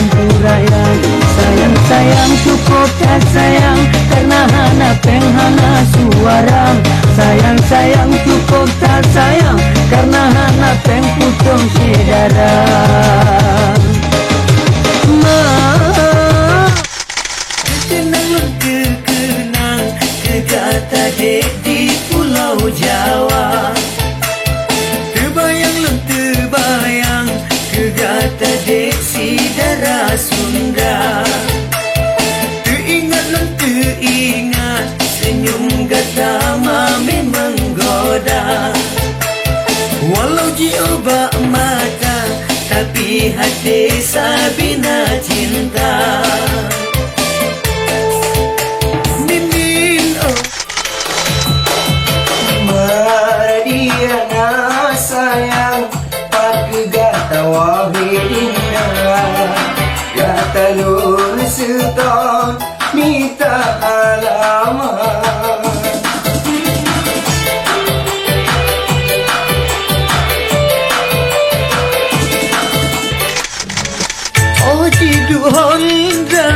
bantu rakyat. Sayang sayang cukup tak sayang, karena hana peng hana suarang. Sayang sayang cukup tak sayang, karena hana peng putung sidarang. Kenang kegata dek di Pulau Jawa. Terbayang kegata dek si darah Sunda. Teringat senyum gata memang goda. Walau jiwa mata, tapi hati sabina cinta. Mimin oh Mariana sayang, pakai gata wahidina, gata lur seton minta alamat. Oh jidu Honda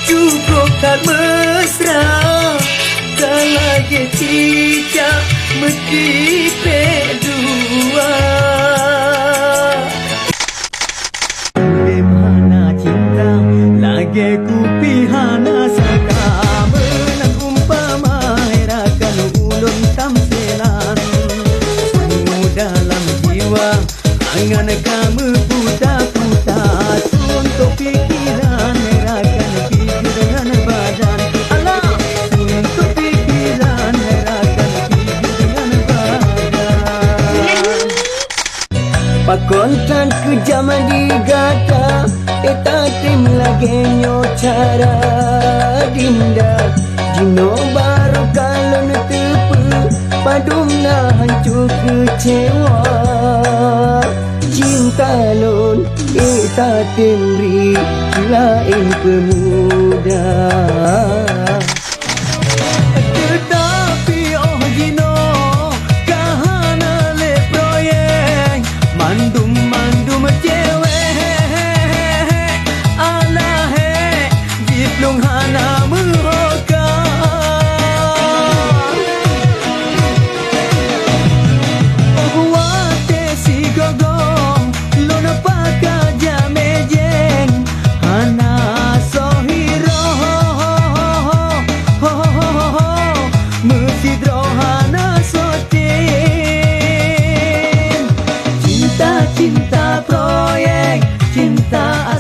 cukup tak mesra, kalage cicak mesti pedua. Dimana cinta lagi ku pihana saka, menang umpama herakan ulun tamselan. Semu dalam jiwa angan kamu puta-puta, untuk pikiran herakan pikir dengan badan. Alah, untuk pikiran herakan pikir dengan badan. Pakontan kejam digata, eta tim lagi nyo cara dinda. Jino baru kalon tepu, padumna hancur kecewa. Cinta lon eta tembri lain pemuda. Tetapi oh Gino kahana le proyek mandum cewek alah he jiplung hana meroka. Wate si gogong lona paka jamejeng hana sohiro mesidro hana sotin. Cinta proyek, cinta